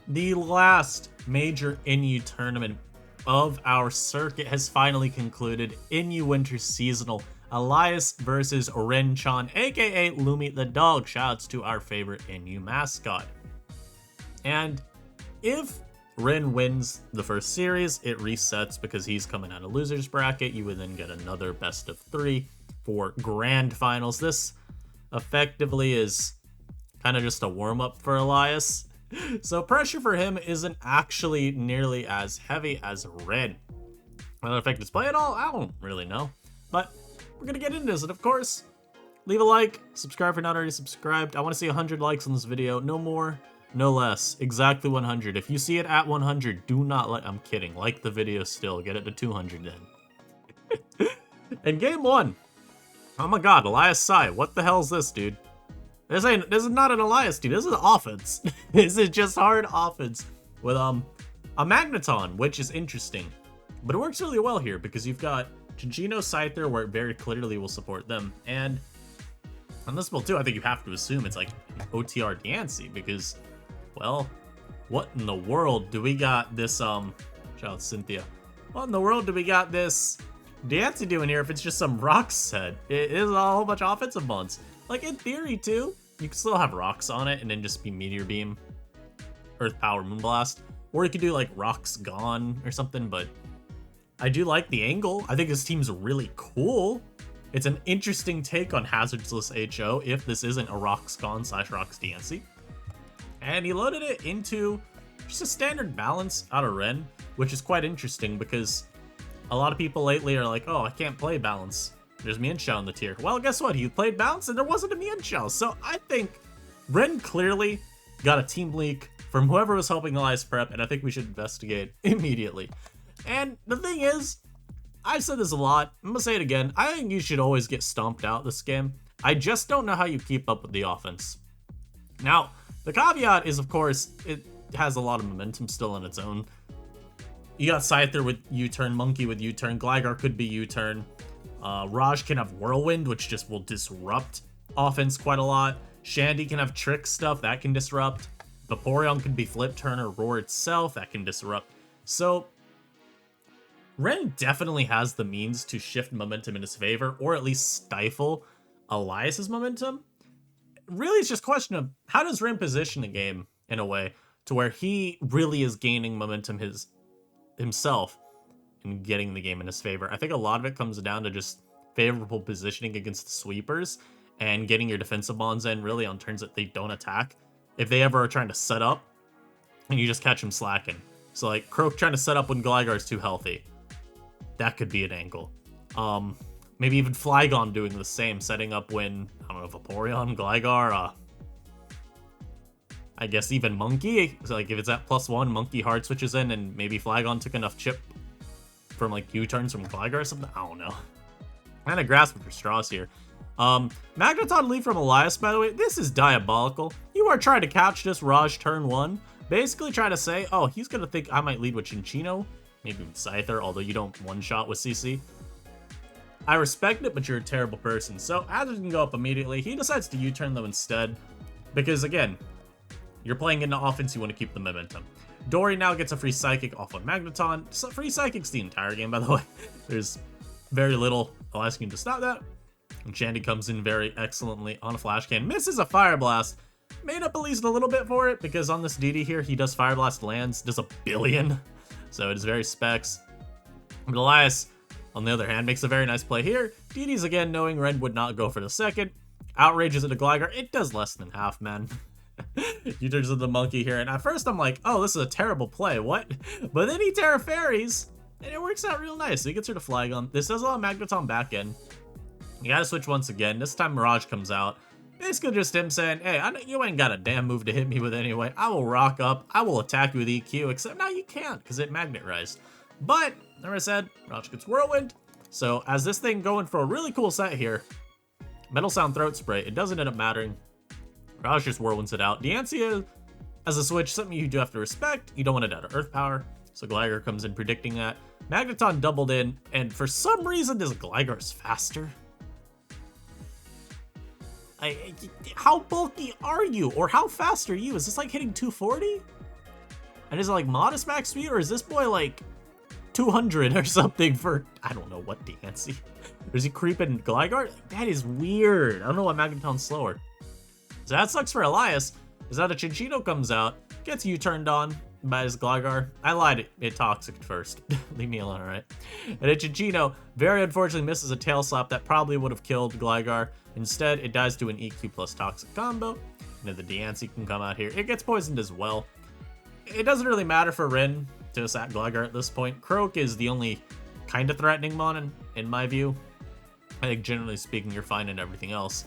The last major Inu tournament of our circuit has finally concluded. Inu Winter Seasonal. Elias versus Ren-chon, aka Lumi the dog. Shoutouts to our favorite Inu mascot. And if Ren wins the first series, it resets because he's coming out of loser's bracket. You would then get another best of 3 for grand finals. This effectively is kind of just a warm-up for Elias. So pressure for him isn't actually nearly as heavy as Red. Whether affect his play at all, I don't really know. But we're gonna get into this, and of course, leave a like, subscribe if you're not already subscribed. I want to see 100 likes on this video, no more, no less, exactly 100. If you see it at 100, do not like, I'm kidding, like the video still, get it to 200 then. And game 1, oh my god, Elias PSY, what the hell is this, dude? This is not an Elias team, this is offense. This is just hard offense with a Magneton, which is interesting. But it works really well here because you've got Gino Scyther, where it very clearly will support them, and on this build too, I think you have to assume it's like OTR Diancie because, well, what in the world do we got this, shout out Cynthia, what in the world do we got this Diancie doing here if it's just some rocks set? It is a whole bunch of offensive buns. Like, in theory too, you could still have rocks on it and then just be Meteor Beam, Earth Power, Moonblast, or you could do like Rocks Gone or something, but I do like the angle. I think this team's really cool. It's an interesting take on Hazardless HO if this isn't a Rocks Gone / Rocks Diancie. And he loaded it into just a standard balance out of Ren, which is quite interesting because a lot of people lately are like, oh, I can't play balance. There's Mienshao in the tier. Well, guess what? He played balance and there wasn't a Mienshao. So I think Ren clearly got a team leak from whoever was helping Elias prep, and I think we should investigate immediately. And the thing is, I've said this a lot, I'm gonna say it again, I think you should always get stomped out this game. I just don't know how you keep up with the offense. Now, the caveat is, of course, it has a lot of momentum still on its own. You got Scyther with U-turn, Monkey with U-turn, Gligar could be U-turn, Raj can have Whirlwind, which just will disrupt offense quite a lot. Shandy can have trick stuff, that can disrupt. Vaporeon can be Flip Turn or Roar itself, that can disrupt. So Ren definitely has the means to shift momentum in his favor, or at least stifle Elias's momentum. Really, it's just a question of how does Ren position the game in a way to where he really is gaining momentum himself and getting the game in his favor. I think a lot of it comes down to just favorable positioning against the sweepers and getting your defensive bonds in really on turns that they don't attack. If they ever are trying to set up and you just catch them slacking. So like Croak trying to set up when Gligar is too healthy. That could be an angle. Maybe even Flygon doing the same, setting up when, I don't know, Vaporeon, Gligar, I guess even Monkey. So like if it's at +1, Monkey hard switches in and maybe Flygon took enough chip from like U-turns from Gligar or something. I don't know. Kind of grasping for straws here. Magneton lead from Elias, by the way, this is diabolical. You are trying to catch this Raj turn 1. Basically trying to say, oh, he's going to think I might lead with Chinchino. Maybe with Scyther, although you don't one-shot with CC. I respect it, but you're a terrible person. So Hazard can go up immediately. He decides to U-turn though instead. Because again, you're playing into offense, you want to keep the momentum. Dory now gets a free Psychic off on Magneton. So free Psychics the entire game, by the way. There's very little asking to stop that. And Shandy comes in very excellently on a Flash Can. Misses a Fire Blast. Made up at least a little bit for it, because on this DD here, he does Fire Blast lands, does 1 billion. So it is very specs. But Elias, on the other hand, makes a very nice play here. DD's again, knowing Ren would not go for the second. Outrages it to Gligar. It does less than half, man. You turns into the Monkey here, and at first I'm like, oh, this is a terrible play, what? But then he Terra Fairies, and it works out real nice. So he gets her to Flygon. This does allow Magneton back in. You gotta switch once again. This time Mirage comes out. Basically just him saying, hey, I know you ain't got a damn move to hit me with anyway. I will rock up. I will attack you with EQ, except now you can't, because it Magnet Rise. But, like I said, Mirage gets Whirlwind. So as this thing going for a really cool set here, Metal Sound Throat Spray, it doesn't end up mattering. Mirage just Whirlwinds it out. Diancie, as a switch, something you do have to respect. You don't want it out of Earth Power. So Gligar comes in predicting that. Magneton doubled in, and for some reason, this Gligar is faster. How bulky are you? Or how fast are you? Is this like hitting 240? And is it like modest max speed, or is this boy like 200 or something for, I don't know what Dancy. Or is he creeping Gligar? That is weird. I don't know why Magneton's slower. So that sucks for Elias, is that a Chinchino comes out, gets U-turned on by his Gligar. I lied, it toxic first. Leave me alone, alright? And a Chinchino very unfortunately misses a tail slap that probably would have killed Gligar. Instead, it dies to an EQ plus toxic combo. And then the Dancy can come out here. It gets poisoned as well. It doesn't really matter for Ren to sack Gligar at this point. Croak is the only kind of threatening mon in my view. I think generally speaking, you're fine in everything else.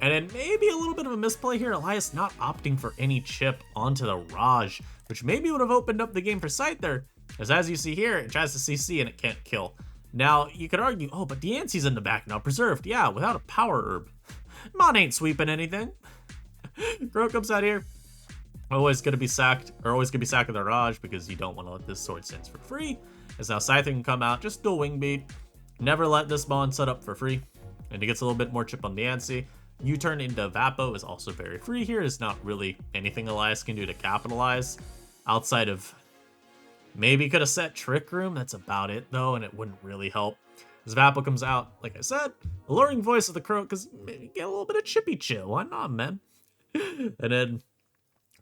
And then maybe a little bit of a misplay here, Elias not opting for any chip onto the Raj, which maybe would have opened up the game for Scyther, as you see here, it tries to CC and it can't kill. Now, you could argue, oh, but Diancy's in the back now, preserved. Yeah, without a power herb. Mon ain't sweeping anything. Croak comes out here. Always gonna be sacked, or always gonna be sacked with a Raj because you don't want to let this sword sense for free. As now Scyther can come out, just do a wing beat. Never let this Mon set up for free. And he gets a little bit more chip on Diancy. U-turn into Vapo is also very free here. Is not really anything Elias can do to capitalize. Outside of maybe could have set Trick Room. That's about it though, and it wouldn't really help. As Vapo comes out, like I said, alluring voice of the Croak, because maybe get a little bit of chippy chill. Why not, man? And then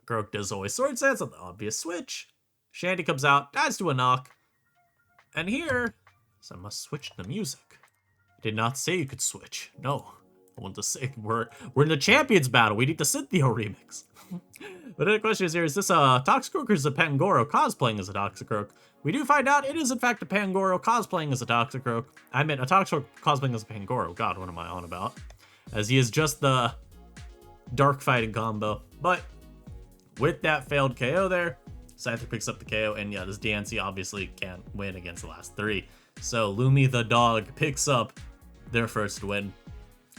Croak does always sword sense on the obvious switch. Shandy comes out, dies to a knock. And here, so I must switch the music. I did not say you could switch. No. I want to say we're in the champions battle. We need the Cynthia remix. But the question is here, is this a Toxicroak or is it Pangoro cosplaying as a Toxicroak? We do find out it is in fact a Pangoro cosplaying as a Toxicroak. I meant a Toxicroak cosplaying as a Pangoro. God, what am I on about? As he is just the dark fighting combo. But with that failed KO there, Scyther picks up the KO, and yeah, this Dancy obviously can't win against the last three. So Lumi the dog picks up their first win.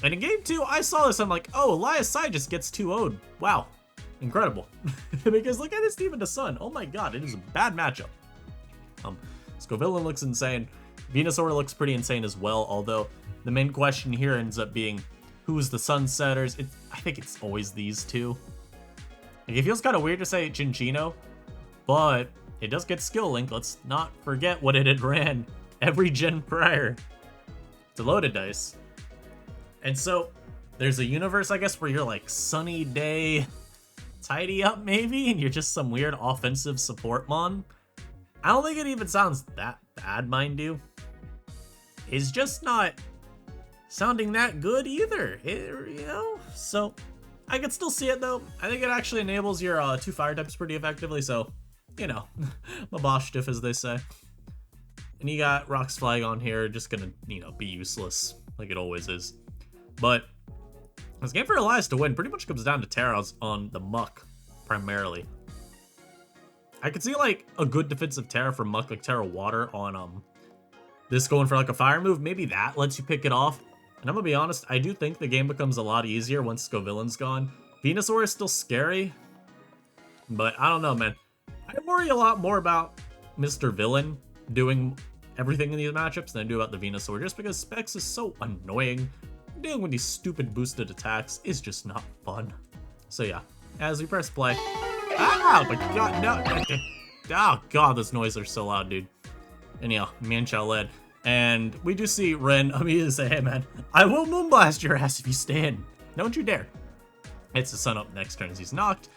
And in game 2, I saw this, I'm like, oh, Elias PSY just gets 2-0'd. Wow. Incredible. Because look at his team in the sun. Oh my god, it is a bad matchup. Scovillain looks insane. Venusaur looks pretty insane as well, although the main question here ends up being, who's the Sunsetters? I think it's always these two. Like, it feels kind of weird to say Chinchino, but it does get Skill Link. Let's not forget what it had ran every gen prior to Loaded Dice. And so there's a universe, I guess, where you're like sunny day, tidy up maybe, and you're just some weird offensive support mon. I don't think it even sounds that bad, mind you. It's just not sounding that good either, you know? So I could still see it though. I think it actually enables your two fire types pretty effectively, so, you know, Mabashtif as they say. And you got Rock's Flag on here, just gonna, you know, be useless like it always is. But this game for Elias to win pretty much comes down to Terras on the Muck, primarily. I could see like a good defensive Terra for Muck, like Terra Water on this going for like a fire move. Maybe that lets you pick it off. And I'm gonna be honest, I do think the game becomes a lot easier once Scovillain's gone. Venusaur is still scary, but I don't know, man. I worry a lot more about Mr. Villain doing everything in these matchups than I do about the Venusaur, just because Specs is so annoying. Dealing with these stupid boosted attacks is just not fun. So yeah, as we press play. Ah, but god, no. Oh god, those noises are so loud, dude. Anyhow, Manchow led. And we do see Ren immediately say, hey man, I will Moonblast your ass if you stand. Don't you dare. It's the sun up next turn as he's knocked.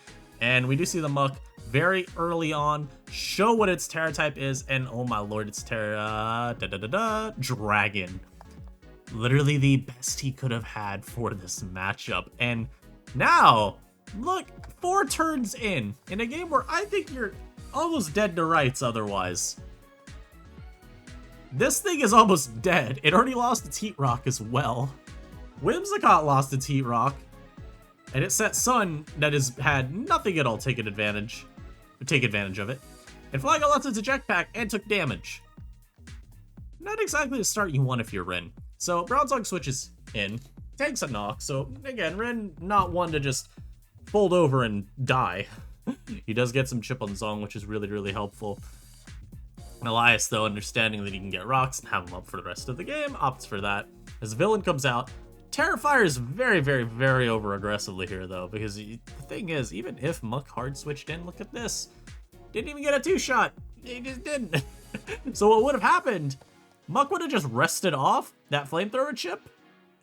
And we do see the Muck very early on show what its Terra type is. And oh my lord, it's Terra Dragon. Literally the best he could have had for this matchup. And now, look, 4 turns in a game where I think you're almost dead to rights otherwise. This thing is almost dead. It already lost its Heat Rock as well. Whimsicott lost its Heat Rock. And it set Sun that has had nothing at all take advantage of it. And Flygon lost its Eject Pack and took damage. Not exactly the start you want if you're Ren. So Bronzong switches in, takes a knock. So again, Ren not one to just fold over and die. He does get some chip on Zong, which is really, really helpful. Elias, though, understanding that he can get rocks and have him up for the rest of the game, opts for that. As Villain comes out, Terrifier is very, very, very over aggressively here, though, because the thing is, even if Muck hard switched in, look at this. Didn't even get a 2-shot. He just didn't. So what would have happened? Muck would have just rested off that flamethrower chip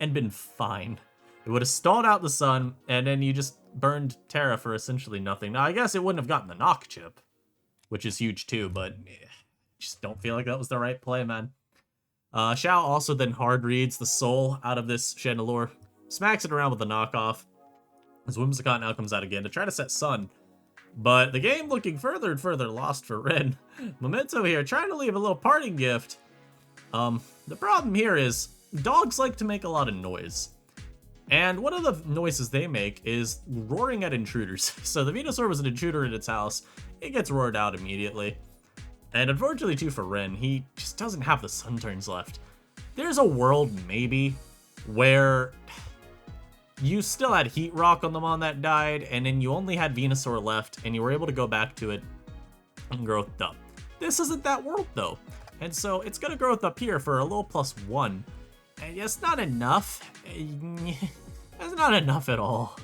and been fine. It would have stalled out the sun, and then you just burned Terra for essentially nothing. Now, I guess it wouldn't have gotten the knock chip, which is huge too, but just don't feel like that was the right play, man. Xiao also then hard reads the soul out of this Chandelure, smacks it around with the knockoff, as Whimsicott now comes out again to try to set Sun. But the game looking further and further lost for Ren. Memento here trying to leave a little parting gift. The problem here is dogs like to make a lot of noise. And one of the noises they make is roaring at intruders. So the Venusaur was an intruder in its house. It gets roared out immediately. And unfortunately too for Ren, he just doesn't have the Sun turns left. There's a world maybe where you still had Heat Rock on the Mon that died, and then you only had Venusaur left, and you were able to go back to it and growth up. This isn't that world though. And so it's gonna growth up here for a little +1. And it's not enough. It's not enough at all.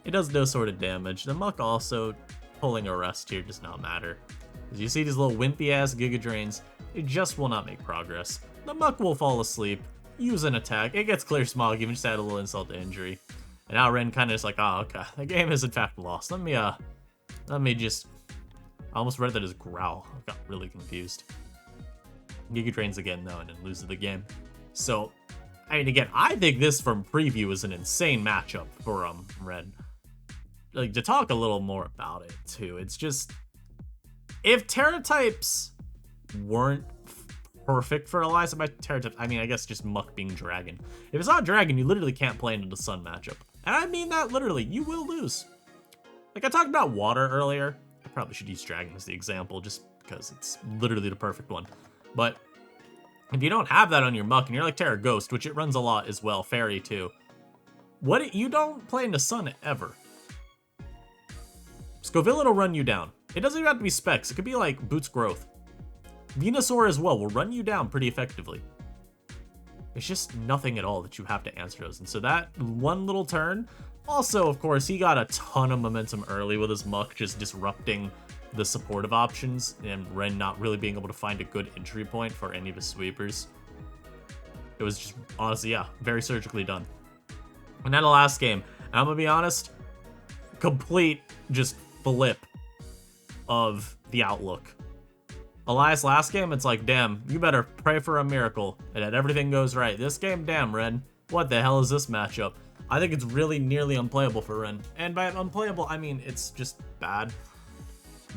It does no sort of damage. The Muck also pulling a rest here does not matter. As you see these little wimpy ass Giga Drains, it just will not make progress. The Muck will fall asleep, use an attack. It gets Clear Smog, even just add a little insult to injury. And now Ren kind of is like, oh, okay, the game is in fact lost. Let me just, I almost read that as growl. I got really confused. Giga Drains again though, and then loses the game. So, I mean, again, I think this from preview is an insane matchup for Ren. Like, to talk a little more about it too, it's just, if Terra types weren't perfect for Elias, by Terra types, I mean, I guess just Muck being Dragon. If it's not Dragon, you literally can't play into the Sun matchup. And I mean that literally, you will lose. Like, I talked about Water earlier. I probably should use Dragon as the example, just because it's literally the perfect one. But if you don't have that on your Muck, and you're like Terra Ghost, which it runs a lot as well, Fairy too, you don't play into Sun ever. Scoville will run you down. It doesn't even have to be Specs. It could be like Boots Growth. Venusaur as well will run you down pretty effectively. It's just nothing at all that you have to answer those. And so that one little turn, also, of course, he got a ton of momentum early with his Muck just disrupting the supportive options and Ren not really being able to find a good entry point for any of his sweepers. It was just, honestly, yeah, very surgically done. And then the last game, I'm gonna be honest, complete just flip of the outlook. Elias last game, it's like, damn, you better pray for a miracle and that everything goes right. This game, damn, Ren, what the hell is this matchup? I think it's really nearly unplayable for Ren. And by unplayable, I mean it's just bad.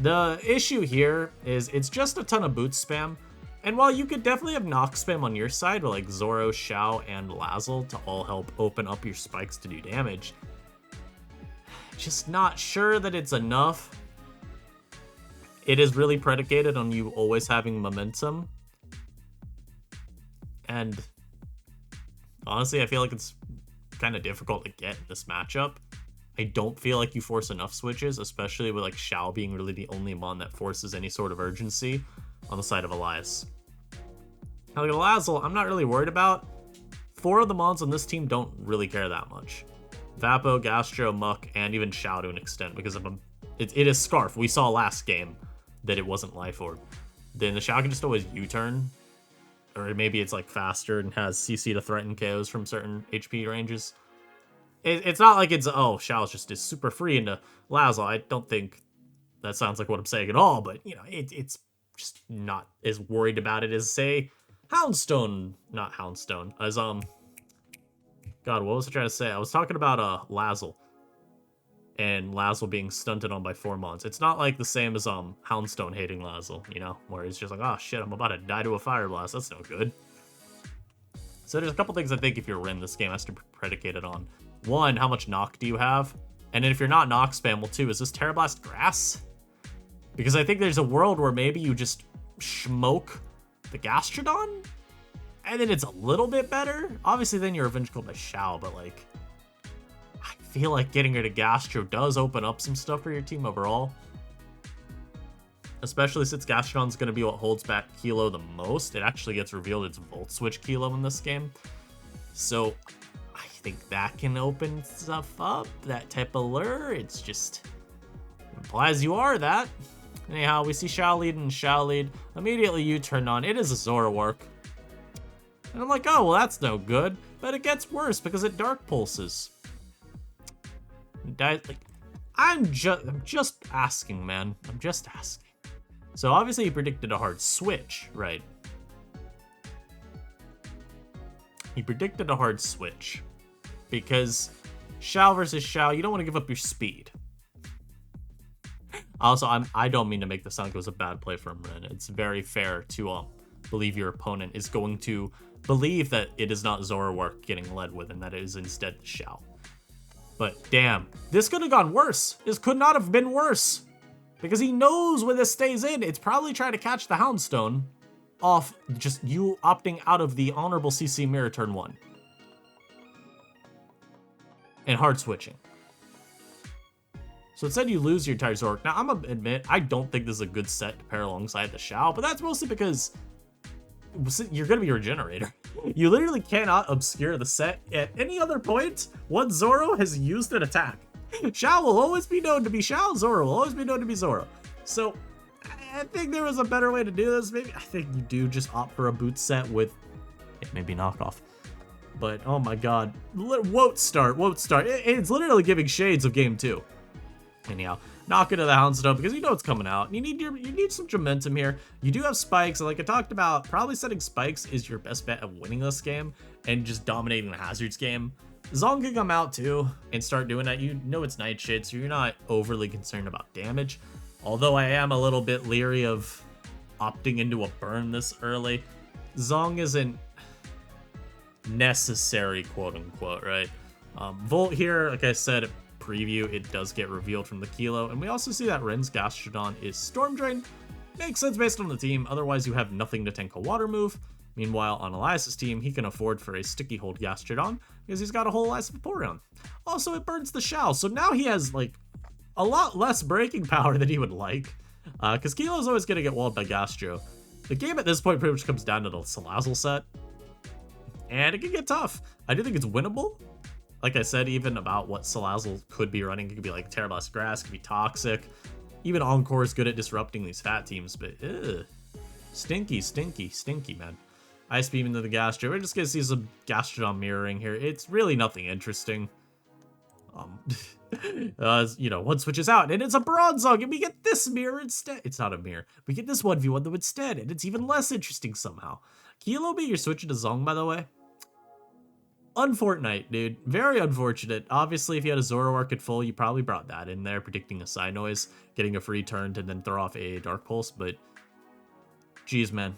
The issue here is it's just a ton of boot spam. And while you could definitely have knock spam on your side with like Zoro, Xiao, and Lazzle to all help open up your spikes to do damage, just not sure that it's enough. It is really predicated on you always having momentum. And honestly, I feel like it's kind of difficult to get in this matchup. I don't feel like you force enough switches, especially with like Xiao being really the only Mon that forces any sort of urgency on the side of Elias. Now, like Lazzle, I'm not really worried about. 4 of the Mons on this team don't really care that much. Vapo, Gastro, Muck, and even Xiao to an extent, because of it is Scarf. We saw last game that it wasn't Life Orb. Then the Xiao can just always U-turn, or maybe it's like faster and has CC to threaten KOs from certain HP ranges. It's not like it's, oh, Xiao's just is super free into Lazzle. I don't think that sounds like what I'm saying at all, but, you know, it's just not as worried about it as, say, Houndstone. Not Houndstone. As, God, what was I trying to say? I was talking about, Lazzle. And Lazzle being stunted on by 4 Mons. It's not like the same as, Houndstone hating Lazzle, you know? Where he's just like, oh, shit, I'm about to die to a Fire Blast. That's no good. So there's a couple things I think if you're Ren, this game has to be predicated on. 1, how much knock do you have? And then if you're not knock spam, well, 2, is this Terra Blast grass? Because I think there's a world where maybe you just smoke the Gastrodon, and then it's a little bit better. Obviously, then you're Revenge Called by Xiao, but like, I feel like getting rid of Gastro does open up some stuff for your team overall. Especially since Gastrodon's going to be what holds back Kilo the most. It actually gets revealed it's Volt Switch Kilo in this game. So I think that can open stuff up, that type of lure. It's just, it implies you are that. Anyhow, we see Shao lead and Shao lead. Immediately U-turn on. It is a Zoroark. And I'm like, oh, well, that's no good. But it gets worse because it Dark Pulses. I'm just asking, man. I'm just asking. So obviously he predicted a hard switch, right? He predicted a hard switch. Because Shao versus Shao, you don't want to give up your speed. Also, I don't mean to make this sound like it was a bad play from Ren. It's very fair to believe your opponent is going to believe that it is not Zoroark getting led with and that it is instead Shao. But damn, this could have gone worse. This could not have been worse. Because he knows when this stays in, it's probably trying to catch the Houndstone off just you opting out of the honorable CC mirror turn 1. And hard switching. So instead you lose your entire Zoroark. Now I'm gonna admit, I don't think this is a good set to pair alongside the Shao, but that's mostly because you're gonna be a Regenerator. You literally cannot obscure the set at any other point once Zoro has used an attack. Shao will always be known to be Shao, Zoro will always be known to be Zoro. So I think there was a better way to do this. Maybe I think you do just opt for a boot set with maybe knockoff. But oh my god, won't start. It's literally giving shades of game 2. Anyhow, knock into the Houndstone because you know it's coming out. You need some momentum here. You do have spikes, and like I talked about, probably setting spikes is your best bet of winning this game and just dominating the hazards game. Zong can come out too and start doing that. You know it's Nightshade, so you're not overly concerned about damage. Although I am a little bit leery of opting into a burn this early. Zong isn't necessary, quote unquote, right? Volt here, like I said, preview, it does get revealed from the Kilo, and we also see that Ren's Gastrodon is Storm Drain. Makes sense based on the team, otherwise you have nothing to tank a water move. Meanwhile, on Elias's team, he can afford for a Sticky Hold Gastrodon because he's got a whole Elias Vaporeon. Also, it burns the Shao, so now he has like a lot less breaking power than he would like, because Kilo's always going to get walled by Gastro. The game at this point pretty much comes down to the Salazzle set, and it can get tough. I do think it's winnable. Like I said, even about what Salazzle could be running, it could be like Terra Blast Grass, it could be Toxic. Even Encore is good at disrupting these fat teams, but stinky, man. Ice Beam into the Gastro. We're just gonna see some Gastrodon mirroring here. It's really nothing interesting. You know, one switches out, and it's a Bronzong, and we get this mirror instead. It's not a mirror. We get this 1v1 though instead, and it's even less interesting somehow. Kilo be you're switching to Zong, by the way. Unfortunate, dude. Very unfortunate. Obviously, if you had a Zoroark at full, you probably brought that in there, predicting a Psy Noise, getting a free turn to then throw off a Dark Pulse, but geez, man.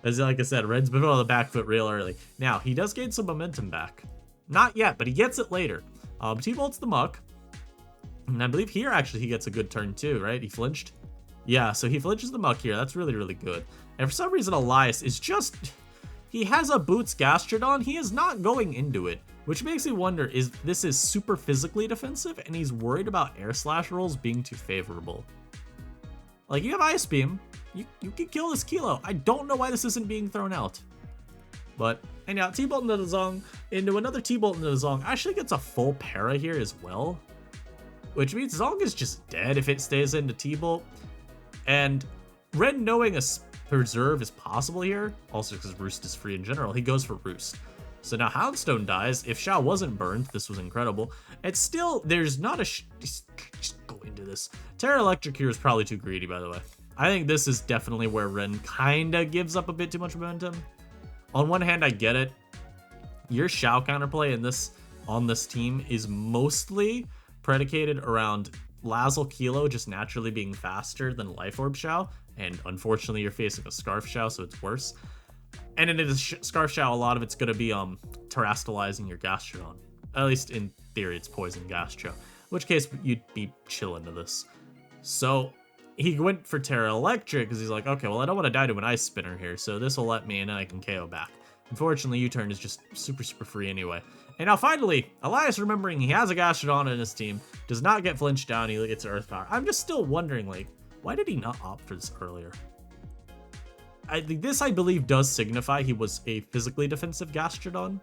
As like I said, Red's been on the back foot real early. Now, he does gain some momentum back. Not yet, but he gets it later. T-Bolt's the Muck. And I believe here, actually, he gets a good turn too, right? He flinched? Yeah, so he flinches the Muck here. That's really, really good. And for some reason, Elias is just... He has a Boots Gastrodon. He is not going into it, which makes me wonder, is this is super physically defensive and he's worried about Air Slash rolls being too favorable? Like, you have Ice Beam. You can kill this Kilo. I don't know why this isn't being thrown out. But, anyhow, T-Bolt into the Zong, into another T-Bolt into the Zong. Actually gets a full para here as well, which means Zong is just dead if it stays into T-Bolt. And Ren knowing a Preserve is possible here, also because Roost is free in general, he goes for Roost. So now Houndstone dies. If Shao wasn't burned, this was incredible. It's still, there's not a... Just go into this. Terra Electric here is probably too greedy, by the way. I think this is definitely where Ren kind of gives up a bit too much momentum. On one hand, I get it. Your Shao counterplay in this on this team is mostly predicated around Lazzle Kilo just naturally being faster than Life Orb Shao. And unfortunately, you're facing a Scarf Shao, so it's worse. And in a Scarf Shao, a lot of it's going to be terastallizing your Gastrodon. At least in theory, it's Poison Gastro. In which case, you'd be chilling to this. So he went for Terra Electric because he's like, okay, well, I don't want to die to an Ice Spinner here, so this will let me, and then I can KO back. Unfortunately, U-turn is just super, super free anyway. And now finally, Elias, remembering he has a Gastrodon in his team, does not get flinched down, he gets Earth Power. I'm just still wondering, like, why did he not opt for this earlier? I think this, I believe, does signify he was a physically defensive Gastrodon.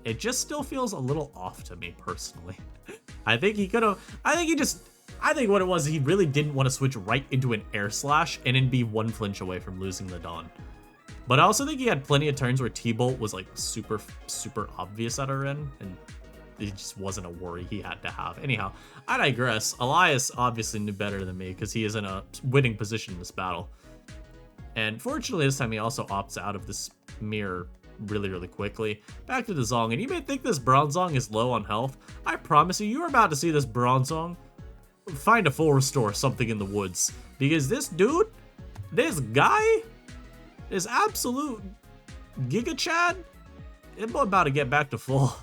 It just still feels a little off to me, personally. I think he could have... I think he just I think what it was, he really didn't want to switch right into an air slash and then be one flinch away from losing the Dawn. But I also think he had plenty of turns where T-Bolt was like super obvious at our end, and it just wasn't a worry he had to have. Anyhow, I digress. Elias obviously knew better than me because he is in a winning position in this battle. And fortunately, this time he also opts out of this mirror really quickly. Back to the Zong, and you may think this Bronzong is low on health. I promise you, you're about to see this Bronzong find a full restore something in the woods. Because this dude, this guy, is absolute Giga Chad. I'm about to get back to full.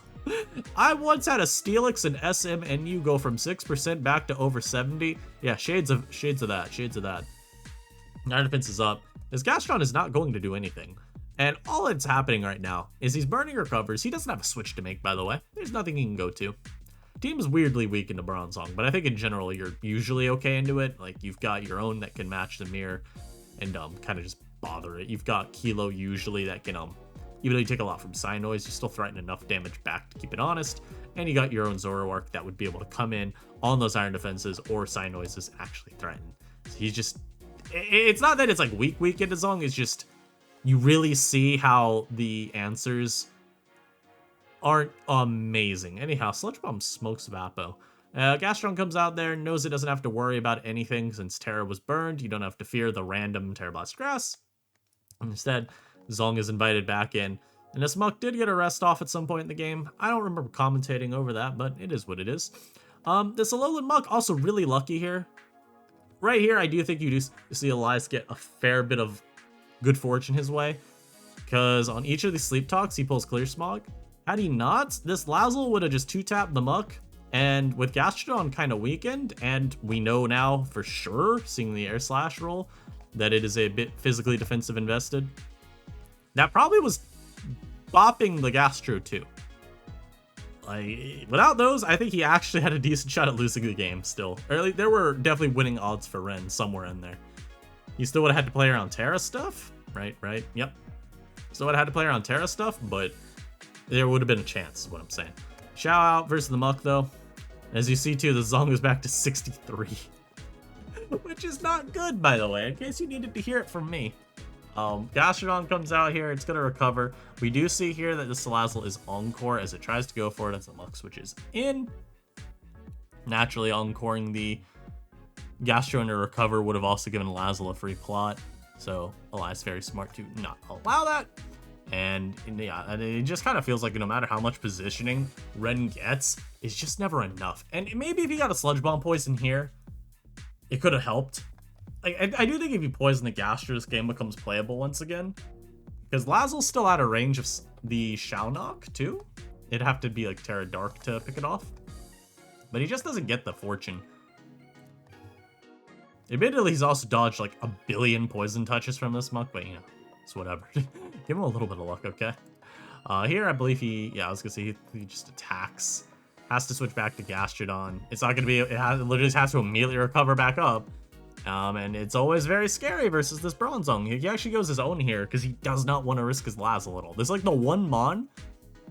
I once had a Steelix and SMNU go from 6% back to over 70. Yeah, shades of that. Our defense is up. This Gastron is not going to do anything. And all that's happening right now is he's burning recovers. He doesn't have a switch to make, by the way. There's nothing he can go to. Team is weirdly weak into Bronzong, but I think in general you're usually okay into it. Like, you've got your own that can match the mirror and kind of just bother it. You've got Kilo usually that can even though you take a lot from Sign Noise, you still threaten enough damage back to keep it honest. And you got your own Zoroark that would be able to come in on those iron defenses or Sign Noises actually threaten. So he's just, it's not that it's like weak into Zong, it's just you really see how the answers aren't amazing. Anyhow, Sludge Bomb smokes Vapo. Gastron comes out there, knows it doesn't have to worry about anything since Terra was burned. You don't have to fear the random Terra Blast Grass. Instead, Zong is invited back in. And this Muck did get a rest off at some point in the game. I don't remember commentating over that, but it is what it is. This Alolan Muck also really lucky here. Right here, I do think you do see Elias get a fair bit of good fortune his way. Because on each of these Sleep Talks, he pulls Clear Smog. Had he not, this Lazzle would have just 2-tapped the Muck. And with Gastrodon kind of weakened, and we know now for sure, seeing the Air Slash roll, that it is a bit physically defensive invested. That probably was bopping the Gastro too. Like, without those, I think he actually had a decent shot at losing the game still. Or there were definitely winning odds for Ren somewhere in there. He still would have had to play around Terra stuff, right? Yep. Still would have had to play around Terra stuff, but there would have been a chance, is what I'm saying. Xiao out versus the Muck, though. As you see, too, the Zong is back to 63. Which is not good, by the way, in case you needed to hear it from me. Gastrodon comes out here. It's going to recover. We do see here that the Salazzle is Encore as it tries to go for it as the Muck switches in. Naturally, Encoring the Gastrodon to recover would have also given Lazzle a free plot. So, Elias very smart to not allow that. And yeah, it just kind of feels like no matter how much positioning Ren gets, it's just never enough. And maybe if he got a Sludge Bomb poison here, it could have helped. Like, I do think if you poison the Gastro, this game becomes playable once again. Because Lazzle's still out of range of the Shaunok, too. It'd have to be, like, Terra Dark to pick it off. But he just doesn't get the fortune. Admittedly, he's also dodged, like, a billion poison touches from this Muck, but, you know, it's whatever. Give him a little bit of luck, okay? Here, I believe he just attacks. Has to switch back to Gastrodon. It's not going to be, it literally has to immediately recover back up. And it's always very scary versus this Bronzong. He actually goes his own here because he does not want to risk his Lazzle at all. There's like the one Mon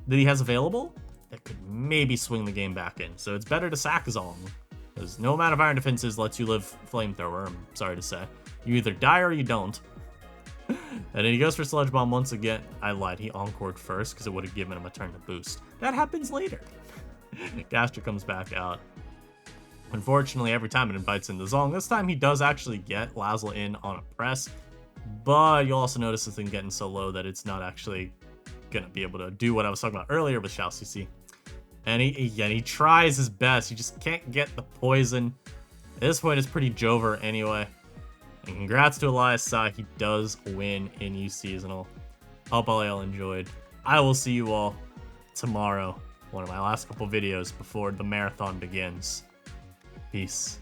that he has available that could maybe swing the game back in. So it's better to sack Zong because no amount of Iron Defenses lets you live Flamethrower, I'm sorry to say. You either die or you don't. And then he goes for Sludge Bomb once again. I lied, he Encored first because it would have given him a turn to boost. That happens later. Gastro comes back out. Unfortunately, every time it invites in the Zong. This time he does actually get Lazzle in on a press, but you'll also notice the thing getting so low that it's not actually going to be able to do what I was talking about earlier with Xiao CC. And he tries his best. He just can't get the poison. At this point, it's pretty Jover anyway. And congrats to Elias PSY. He does win in U Seasonal. Hope all y'all enjoyed. I will see you all tomorrow. One of my last couple videos before the marathon begins. Peace.